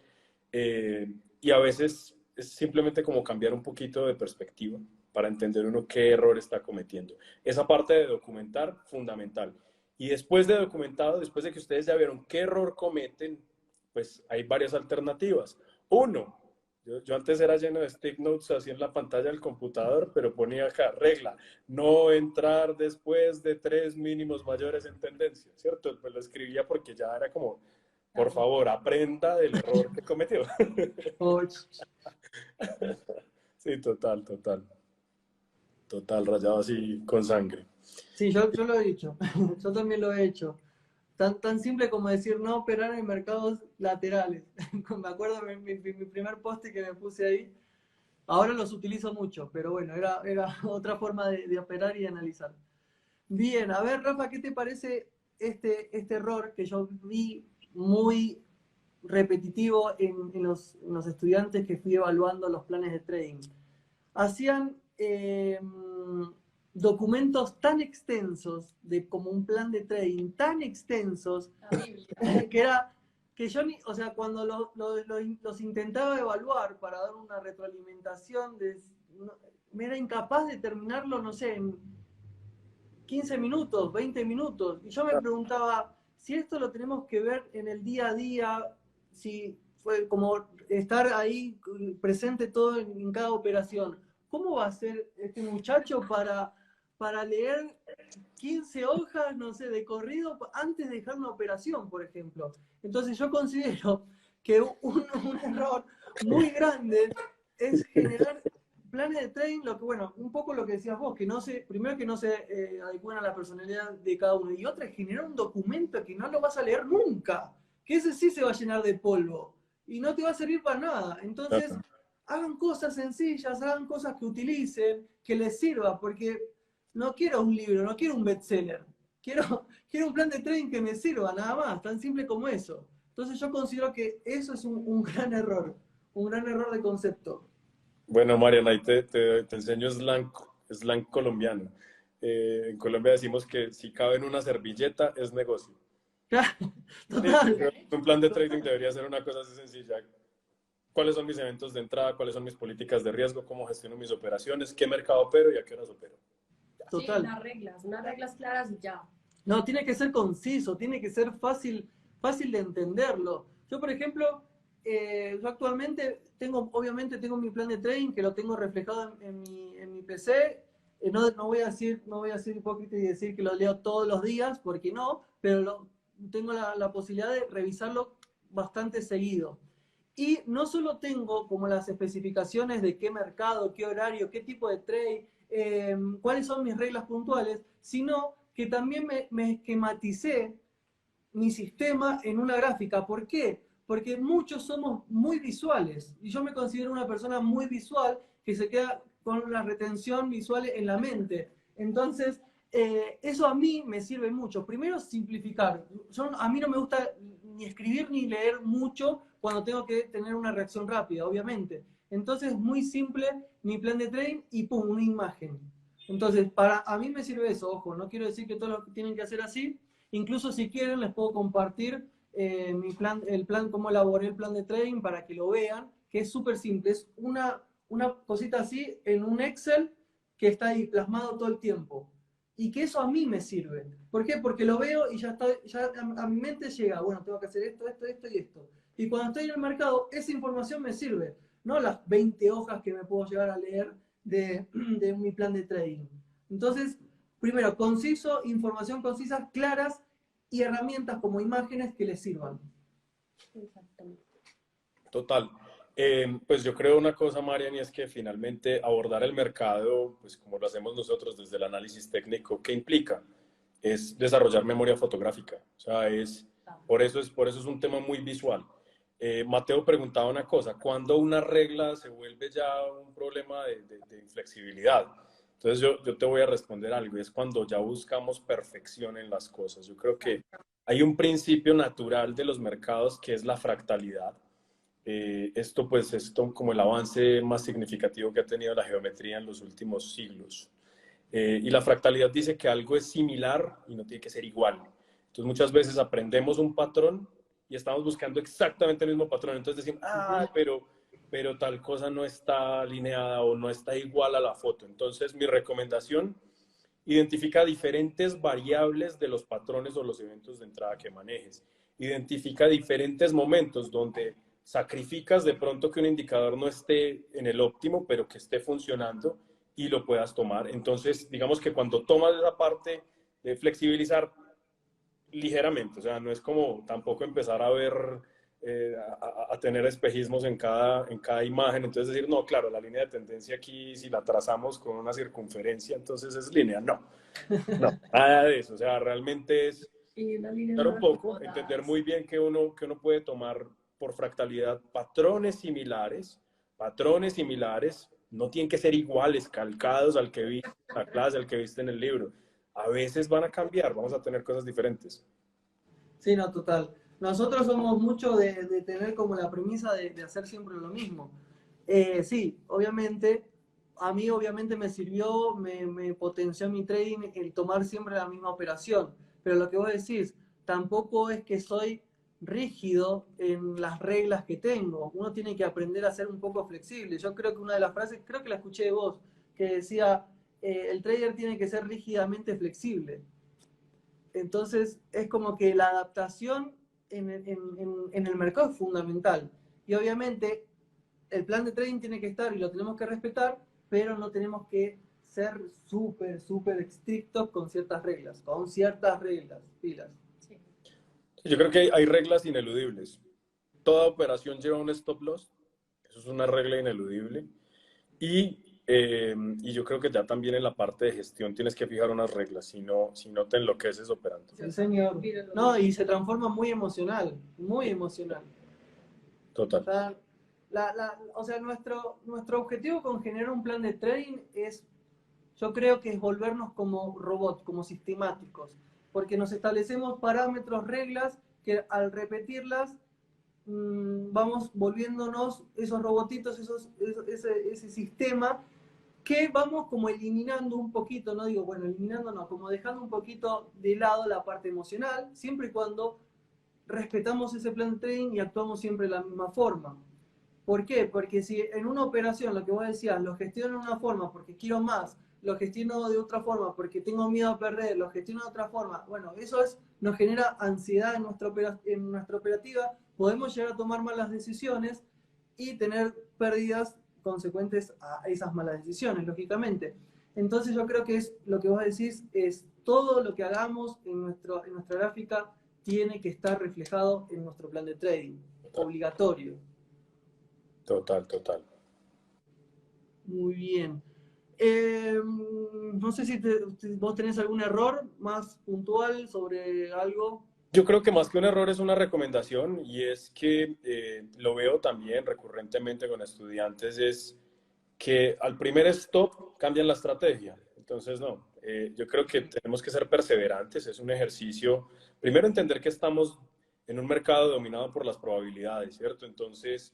Y a veces es simplemente como cambiar un poquito de perspectiva para entender uno qué error está cometiendo. Esa parte de documentar, fundamental. Y después de documentado, después de que ustedes ya vieron qué error cometen, pues hay varias alternativas. Uno, yo antes era lleno de stick notes así en la pantalla del computador, pero ponía acá, regla, no entrar después de 3 mínimos mayores en tendencia, ¿cierto? Pues lo escribía porque ya era como, por favor, aprenda del error que cometió. Sí, total, total. Total, rayado así con sangre. Sí, yo lo he dicho, yo también lo he hecho. Tan simple como decir no operar en mercados laterales. Me acuerdo mi primer post que me puse ahí. Ahora los utilizo mucho, pero bueno, era otra forma de operar y de analizar. Bien, a ver, Rafa, ¿qué te parece este error que yo vi muy repetitivo en los estudiantes que fui evaluando los planes de trading? Hacían documentos tan extensos, como un plan de trading, tan extensos, que yo ni, o sea, cuando los intentaba evaluar para dar una retroalimentación, me era incapaz de terminarlo, no sé, en 15 minutos, 20 minutos. Y yo me preguntaba, si esto lo tenemos que ver en el día a día, si fue como estar ahí presente todo en cada operación, ¿cómo va a ser este muchacho para leer 15 hojas, no sé, de corrido antes de dejar una operación, por ejemplo? Entonces yo considero que un error muy grande es generar planes de trading, bueno, un poco lo que decías vos, primero que no se adecúan a la personalidad de cada uno, y otra es generar un documento que no lo vas a leer nunca, que ese sí se va a llenar de polvo, y no te va a servir para nada. Entonces, hagan cosas sencillas, hagan cosas que utilicen, que les sirva, porque no quiero un libro, no quiero un bestseller, quiero un plan de trading que me sirva, nada más, tan simple como eso. Entonces yo considero que eso es un gran error de concepto. Bueno, Mariana, ahí te enseño slang colombiano. En Colombia decimos que si cabe en una servilleta es negocio. Total. Un plan de trading debería ser una cosa así sencilla. ¿Cuáles son mis eventos de entrada? ¿Cuáles son mis políticas de riesgo? ¿Cómo gestiono mis operaciones? ¿Qué mercado opero y a qué horas opero? Total. Sí, unas reglas claras y ya. No, tiene que ser conciso, tiene que ser fácil de entenderlo. Yo, por ejemplo, yo actualmente obviamente tengo mi plan de trading que lo tengo reflejado en mi PC. No voy a ser hipócrita y decir que lo leo todos los días, porque no, pero tengo la posibilidad de revisarlo bastante seguido. Y no solo tengo como las especificaciones de qué mercado, qué horario, qué tipo de trade, cuáles son mis reglas puntuales, sino que también me esquematicé mi sistema en una gráfica. ¿Por qué? Porque muchos somos muy visuales y yo me considero una persona muy visual que se queda con la retención visual en la mente. Entonces, eso a mí me sirve mucho. Primero, simplificar. A mí no me gusta ni escribir ni leer mucho cuando tengo que tener una reacción rápida, obviamente. Entonces, muy simple mi plan de trading y pum, una imagen. Entonces, a mí me sirve eso. Ojo, no quiero decir que todos lo tienen que hacer así. Incluso si quieren, les puedo compartir cómo elaboré el plan de trading para que lo vean, que es súper simple. Es una cosita así en un Excel que está ahí plasmado todo el tiempo. Y que eso a mí me sirve. ¿Por qué? Porque lo veo y ya a mi mente llega, bueno, tengo que hacer esto, esto, esto y esto. Y cuando estoy en el mercado, esa información me sirve. No las 20 hojas que me puedo llegar a leer de mi plan de trading. Entonces, primero, conciso, información concisa, claras y herramientas como imágenes que les sirvan. Exactamente. Total. Pues yo creo una cosa, Marian, y es que finalmente abordar el mercado, pues como lo hacemos nosotros desde el análisis técnico, ¿qué implica? Es desarrollar memoria fotográfica. O sea, por eso es un tema muy visual. Mateo preguntaba una cosa, ¿cuándo una regla se vuelve ya un problema de inflexibilidad? Entonces yo te voy a responder algo, y es cuando ya buscamos perfección en las cosas. Yo creo que hay un principio natural de los mercados que es la fractalidad. Esto pues es como el avance más significativo que ha tenido la geometría en los últimos siglos. Y la fractalidad dice que algo es similar y no tiene que ser igual. Entonces muchas veces aprendemos un patrón y estamos buscando exactamente el mismo patrón. Entonces decimos, pero tal cosa no está alineada o no está igual a la foto. Entonces mi recomendación, identifica diferentes variables de los patrones o los eventos de entrada que manejes. Identifica diferentes momentos donde sacrificas de pronto que un indicador no esté en el óptimo, pero que esté funcionando y lo puedas tomar. Entonces, digamos que cuando tomas esa parte de flexibilizar ligeramente, o sea, no es como tampoco empezar a ver, a tener espejismos en cada imagen, entonces decir, no, claro, la línea de tendencia aquí, si la trazamos con una circunferencia, entonces es línea, no, nada de eso, o sea, realmente es dar un poco, entender muy bien que uno puede tomar por fractalidad patrones similares, no tienen que ser iguales, calcados al que viste en la clase, al que viste en el libro. A veces van a cambiar, vamos a tener cosas diferentes. Sí, no, total. Nosotros somos mucho de tener como la premisa de hacer siempre lo mismo. Sí, obviamente a mí obviamente me sirvió, me potenció mi trading el tomar siempre la misma operación. Pero lo que vos decís, tampoco es que soy rígido en las reglas que tengo. Uno tiene que aprender a ser un poco flexible. Yo creo que una de las frases, creo que la escuché de vos, que decía, el trader tiene que ser rígidamente flexible. Entonces es como que la adaptación en el mercado es fundamental. Y obviamente el plan de trading tiene que estar y lo tenemos que respetar, pero no tenemos que ser súper estrictos con ciertas reglas, pilas. Sí. Yo creo que hay reglas ineludibles. Toda operación lleva un stop loss, eso es una regla ineludible. Y yo creo que ya también en la parte de gestión tienes que fijar unas reglas, si no te enloqueces operando. Sí, señor. No, y se transforma muy emocional, muy emocional. Total. O sea, o sea nuestro objetivo con generar un plan de trading es, yo creo que es volvernos como robots, como sistemáticos, porque nos establecemos parámetros, reglas, que al repetirlas vamos volviéndonos esos robotitos, ese sistema que vamos como eliminando un poquito, no digo, bueno, eliminando no, como dejando un poquito de lado la parte emocional, siempre y cuando respetamos ese plan de trading y actuamos siempre de la misma forma. ¿Por qué? Porque si en una operación, lo que vos decías, lo gestiono de una forma porque quiero más, lo gestiono de otra forma porque tengo miedo a perder, lo gestiono de otra forma, bueno, nos genera ansiedad en nuestra operativa, podemos llegar a tomar malas decisiones y tener pérdidas consecuentes a esas malas decisiones, lógicamente. Entonces yo creo que es lo que vos decís, es todo lo que hagamos en nuestra gráfica tiene que estar reflejado en nuestro plan de trading, obligatorio. Total. Muy bien. No sé si vos tenés algún error más puntual sobre algo. Yo creo que más que un error es una recomendación y es que lo veo también recurrentemente con estudiantes, es que al primer stop cambian la estrategia. Entonces, no, yo creo que tenemos que ser perseverantes, es un ejercicio, primero entender que estamos en un mercado dominado por las probabilidades, ¿cierto? Entonces,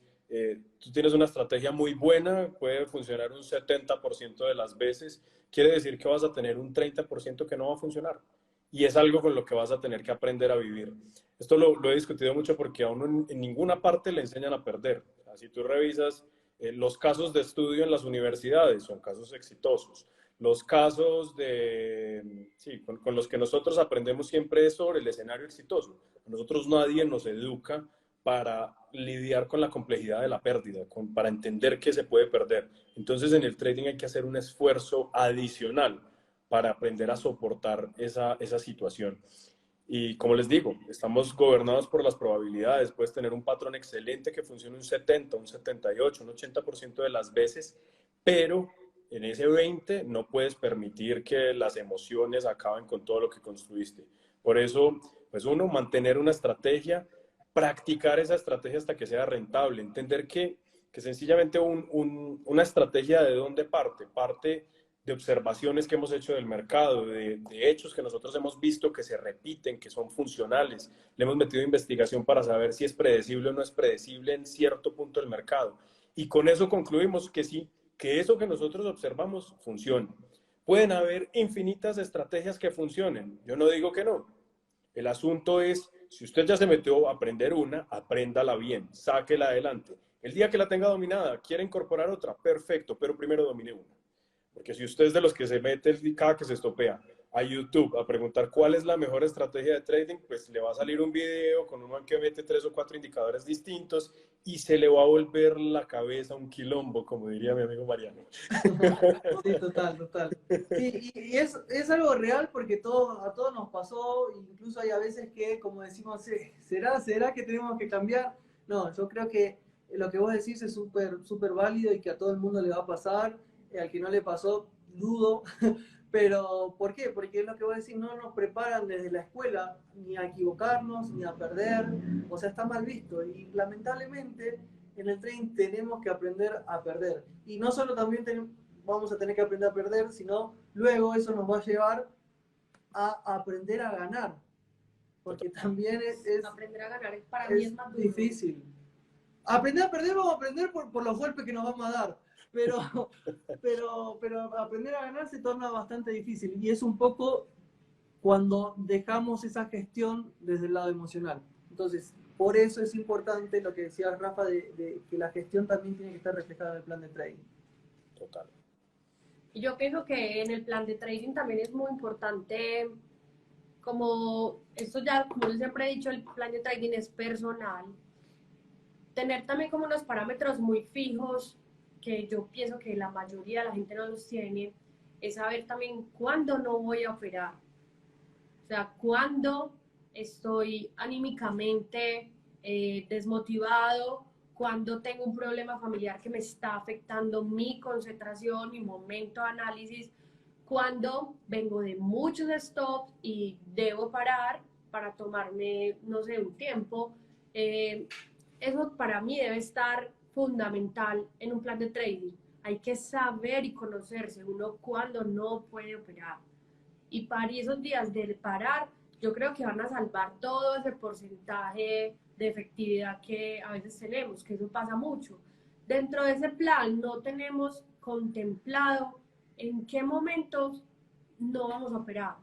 tú tienes una estrategia muy buena, puede funcionar un 70% de las veces, quiere decir que vas a tener un 30% que no va a funcionar. Y es algo con lo que vas a tener que aprender a vivir. Esto lo he discutido mucho porque a uno en ninguna parte le enseñan a perder. O sea, si tú revisas los casos de estudio en las universidades, son casos exitosos. Los casos sí, con los que nosotros aprendemos siempre es sobre el escenario exitoso. A nosotros nadie nos educa para lidiar con la complejidad de la pérdida, para entender que se puede perder. Entonces en el trading hay que hacer un esfuerzo adicional para aprender a soportar esa situación. Y como les digo, estamos gobernados por las probabilidades. Puedes tener un patrón excelente que funcione un 70, un 78, un 80% de las veces, pero en ese 20 no puedes permitir que las emociones acaben con todo lo que construiste. Por eso, pues uno, mantener una estrategia, practicar esa estrategia hasta que sea rentable, entender que sencillamente una estrategia de dónde parte de observaciones que hemos hecho del mercado, de hechos que nosotros hemos visto que se repiten, que son funcionales. Le hemos metido investigación para saber si es predecible o no es predecible en cierto punto del mercado. Y con eso concluimos que sí, que eso que nosotros observamos funciona. Pueden haber infinitas estrategias que funcionen. Yo no digo que no. El asunto es, si usted ya se metió a aprender una, apréndala bien, sáquela adelante. El día que la tenga dominada, quiere incorporar otra, perfecto, pero primero domine una. Porque si usted es de los que se mete cada que se estopea a YouTube a preguntar cuál es la mejor estrategia de trading, pues le va a salir un video con un man que mete 3 o 4 indicadores distintos y se le va a volver la cabeza un quilombo, como diría mi amigo Mariano. Sí, total. Sí, y es algo real porque a todos nos pasó, incluso hay a veces que, como decimos, ¿será que tenemos que cambiar? No, yo creo que lo que vos decís es súper válido y que a todo el mundo le va a pasar, al que no le pasó, dudo, pero ¿por qué? Porque es lo que vos decís, no nos preparan desde la escuela ni a equivocarnos, ni a perder, o sea, está mal visto y lamentablemente en el trading tenemos que aprender a perder. Y no solo también vamos a tener que aprender a perder, sino luego eso nos va a llevar a aprender a ganar. Porque también aprender a ganar para mí es más duro. difícil. Aprender a perder, vamos a aprender por los golpes que nos vamos a dar. pero, pero aprender a ganar se torna bastante difícil y es un poco cuando dejamos esa gestión desde el lado emocional. Entonces, por eso es importante lo que decía Rafa de que la gestión también tiene que estar reflejada en el plan de trading. Total. Y yo pienso que en el plan de trading también es muy importante, como esto ya, como yo siempre he dicho, el plan de trading es personal, tener también como unos parámetros muy fijos, que yo pienso que la mayoría de la gente no los tiene, es saber también cuándo no voy a operar. O sea, cuándo estoy anímicamente desmotivado, cuando tengo un problema familiar que me está afectando mi concentración, mi momento de análisis, cuando vengo de muchos stops y debo parar para tomarme, no sé, un tiempo. Eso para mí debe estar fundamental en un plan de trading. Hay que saber y conocerse uno cuando no puede operar. Y para esos días de parar, yo creo que van a salvar todo ese porcentaje de efectividad que a veces tenemos, que eso pasa mucho. Dentro de ese plan no tenemos contemplado en qué momentos no vamos a operar.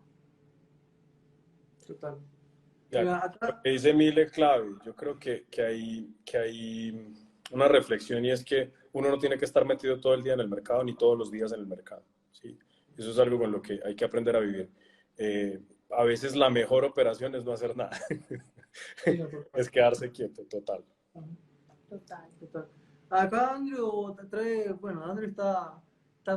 Total. Ya, Mira, lo acá, que dice Mil es clave. Yo creo que hay una reflexión y es que uno no tiene que estar metido todo el día en el mercado ni todos los días en el mercado. ¿Sí? Eso es algo con lo que hay que aprender a vivir. A veces la mejor operación es no hacer nada. sí, total. Es quedarse quieto, total. Total. Total. Acá Andrew trae, bueno, Andrew está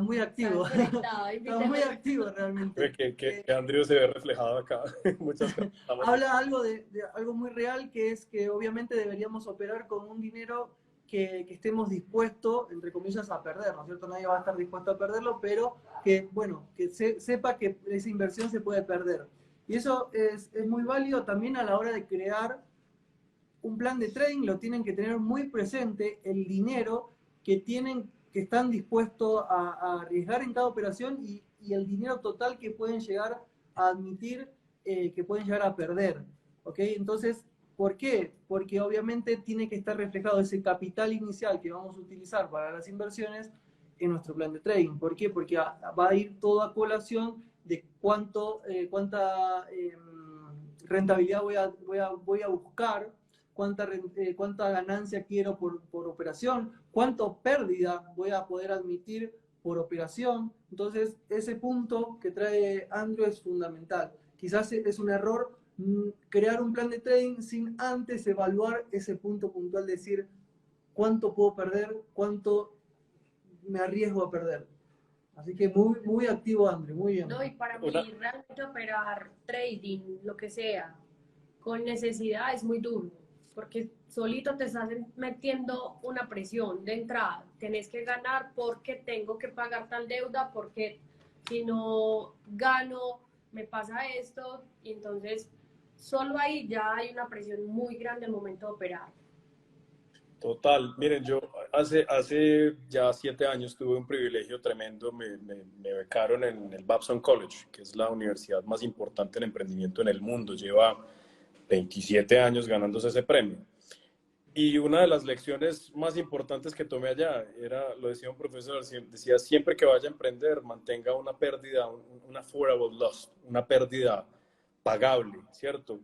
muy activo, Está conectado, está muy activo realmente. Que Andrew se ve reflejado acá. Muchas cosas. Habla algo de algo muy real, que es que obviamente deberíamos operar con un dinero que estemos dispuestos, entre comillas, a perder, ¿no es cierto? Nadie va a estar dispuesto a perderlo, pero que, bueno, que sepa que esa inversión se puede perder. Y eso es muy válido también a la hora de crear un plan de trading, lo tienen que tener muy presente el dinero que están dispuestos a arriesgar en cada operación y el dinero total que pueden llegar a admitir, que pueden llegar a perder. ¿Ok? Entonces, ¿por qué? Porque obviamente tiene que estar reflejado ese capital inicial que vamos a utilizar para las inversiones en nuestro plan de trading. ¿Por qué? Porque va a ir todo a colación de cuánta rentabilidad voy a buscar, cuánta ganancia quiero por operación, cuánto pérdida voy a poder admitir por operación. Entonces, ese punto que trae Andrew es fundamental. Quizás es un error crear un plan de trading sin antes evaluar ese punto puntual, decir cuánto puedo perder, cuánto me arriesgo a perder. Así que muy, muy activo, Andrew, muy bien. No, y para mí Una, realmente operar trading, lo que sea, con necesidad es muy duro, porque solito te estás metiendo una presión de entrada. Tenés que ganar porque tengo que pagar tal deuda, porque si no gano me pasa esto, y entonces solo ahí ya hay una presión muy grande al momento de operar. Total, miren, yo hace ya 7 años tuve un privilegio tremendo, me becaron en el Babson College, que es la universidad más importante en emprendimiento en el mundo, lleva 27 años ganándose ese premio. Y una de las lecciones más importantes que tomé allá era, lo decía un profesor, decía, siempre que vaya a emprender, mantenga una pérdida, una affordable loss, una pérdida pagable, ¿cierto?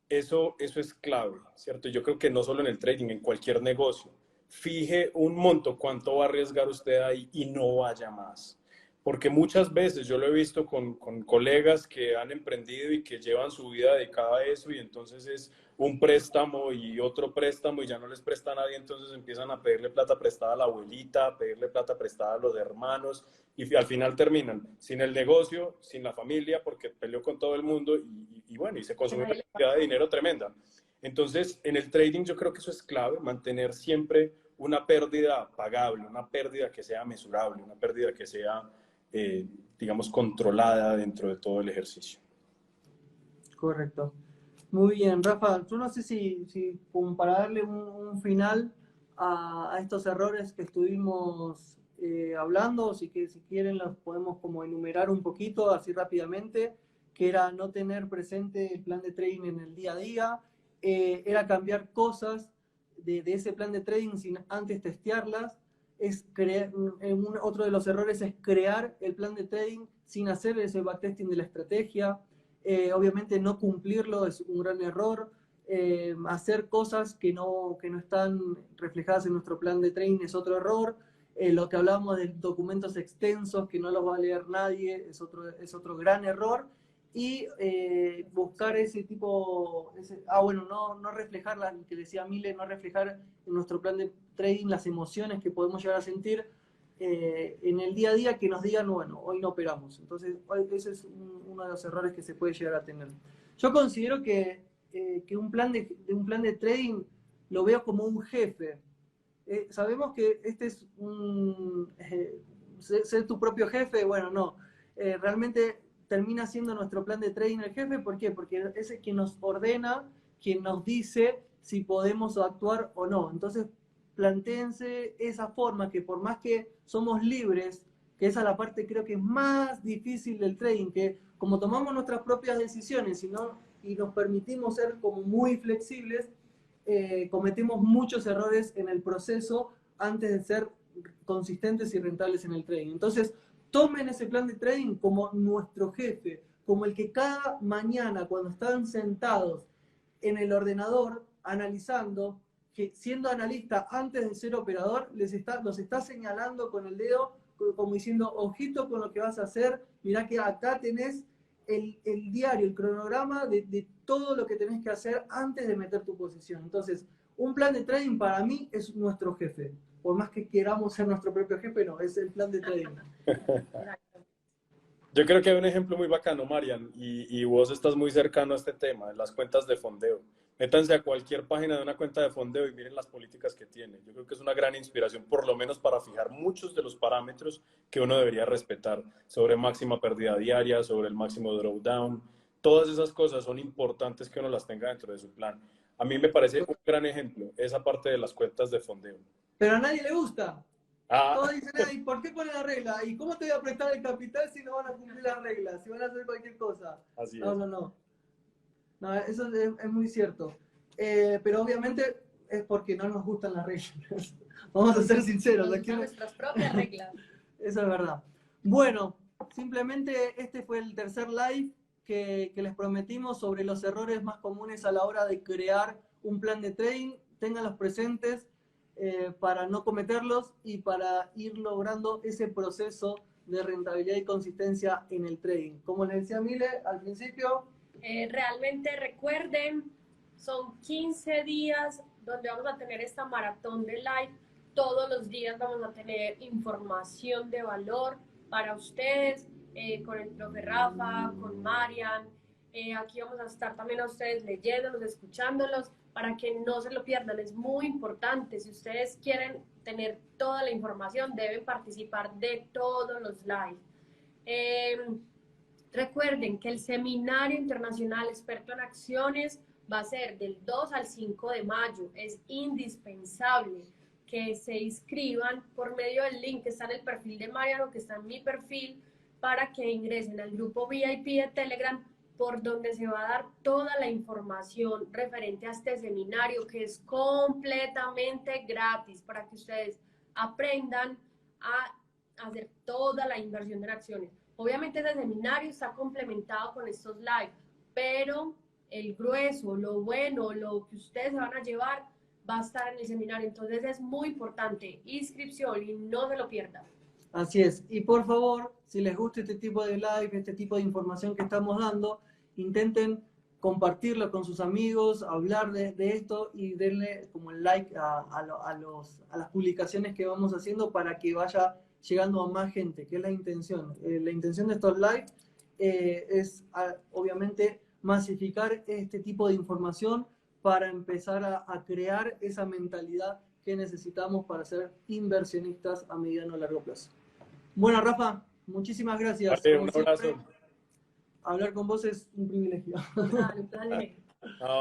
Eso es clave, ¿cierto? Yo creo que no solo en el trading, en cualquier negocio. Fije un monto, cuánto va a arriesgar usted ahí y no vaya más. Porque muchas veces yo lo he visto con colegas que han emprendido y que llevan su vida dedicada a eso y entonces es un préstamo y otro préstamo y ya no les presta a nadie, entonces empiezan a pedirle plata prestada a la abuelita, a pedirle plata prestada a los hermanos y al final terminan sin el negocio, sin la familia, porque peleó con todo el mundo y bueno, y se consume una cantidad de dinero tremenda. Entonces, en el trading yo creo que eso es clave, mantener siempre una pérdida pagable, una pérdida que sea mesurable, una pérdida que sea, digamos, controlada dentro de todo el ejercicio. Correcto. Muy bien, Rafa, yo no sé si como para darle un final a estos errores que estuvimos hablando, o si quieren los podemos como enumerar un poquito así rápidamente, que era no tener presente el plan de trading en el día a día, era cambiar cosas de ese plan de trading sin antes testearlas, es otro de los errores es crear el plan de trading sin hacer ese backtesting de la estrategia. Obviamente no cumplirlo es un gran error. Hacer cosas que no están reflejadas en nuestro plan de trading es otro error. Lo que hablábamos de documentos extensos que no los va a leer nadie es otro gran error. Y buscar ese tipo, no reflejar, que decía Mile, no reflejar en nuestro plan de trading las emociones que podemos llegar a sentir en el día a día, que nos digan, bueno, hoy no operamos. Entonces, ese es uno de los errores que se puede llegar a tener. Yo considero que un plan de trading lo veo como un jefe. Sabemos que este es ser tu propio jefe, bueno, no. Realmente termina siendo nuestro plan de trading el jefe. ¿Por qué? Porque es el que nos ordena, quien nos dice si podemos actuar o no. Entonces, plantéense esa forma, que por más que somos libres, que esa es la parte creo que es más difícil del trading, que como tomamos nuestras propias decisiones y nos permitimos ser como muy flexibles, cometemos muchos errores en el proceso antes de ser consistentes y rentables en el trading. Entonces, tomen ese plan de trading como nuestro jefe, como el que cada mañana, cuando están sentados en el ordenador analizando, que siendo analista antes de ser operador, los está señalando con el dedo, como diciendo, ojito con lo que vas a hacer, mirá que acá tenés el diario, el cronograma de todo lo que tenés que hacer antes de meter tu posición. Entonces, un plan de trading para mí es nuestro jefe. Por más que queramos ser nuestro propio jefe, no, es el plan de trading. Yo creo que hay un ejemplo muy bacano, Marian, y vos estás muy cercano a este tema, las cuentas de fondeo. Métanse a cualquier página de una cuenta de fondeo y miren las políticas que tiene. Yo creo que es una gran inspiración, por lo menos para fijar muchos de los parámetros que uno debería respetar, sobre máxima pérdida diaria, sobre el máximo drawdown. Todas esas cosas son importantes que uno las tenga dentro de su plan. A mí me parece un gran ejemplo esa parte de las cuentas de fondeo. Pero a nadie le gusta. Ah, Todos dicen, ¿y por qué ponen la regla? ¿Y cómo te voy a prestar el capital si no van a cumplir las reglas? Si van a hacer cualquier cosa. así No, es. no, no. No, eso es muy cierto. Pero obviamente es porque no nos gustan las reglas. Vamos a ser sinceros. Nos gustan nuestras propias reglas. Eso es verdad. Bueno, simplemente este fue el tercer live que les prometimos sobre los errores más comunes a la hora de crear un plan de trading. Ténganlos presentes para no cometerlos y para ir logrando ese proceso de rentabilidad y consistencia en el trading. Como les decía Mile al principio, realmente recuerden, son 15 días donde vamos a tener esta maratón de live. Todos los días vamos a tener información de valor para ustedes, con el profe Rafa, con Marian. Aquí vamos a estar también a ustedes leyéndolos, escuchándolos, para que no se lo pierdan. Es muy importante. Si ustedes quieren tener toda la información, deben participar de todos los live. Recuerden que el Seminario Internacional Experto en Acciones va a ser del 2 al 5 de mayo. Es indispensable que se inscriban por medio del link que está en el perfil de Mariano, que está en mi perfil, para que ingresen al grupo VIP de Telegram, por donde se va a dar toda la información referente a este seminario, que es completamente gratis, para que ustedes aprendan a hacer toda la inversión en acciones. Obviamente ese seminario está complementado con estos live, pero el grueso, lo bueno, lo que ustedes se van a llevar va a estar en el seminario. Entonces es muy importante, inscripción, y no se lo pierdan. Así es. Y por favor, si les gusta este tipo de live, este tipo de información que estamos dando, intenten compartirlo con sus amigos, hablar de esto y denle como el like a las publicaciones que vamos haciendo para que vaya llegando a más gente, que es la intención. La intención de estos live es obviamente masificar este tipo de información para empezar a crear esa mentalidad que necesitamos para ser inversionistas a mediano y largo plazo. Bueno, Rafa, muchísimas gracias. Dale, un abrazo. Siempre, hablar con vos es un privilegio. Dale, dale.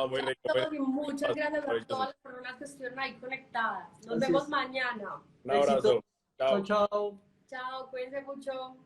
Muy rico. Y muchas gracias a todas las personas que estuvieron ahí conectadas. Nos Así vemos es. mañana. Un abrazo. Chao, chao. Chao, cuídense mucho.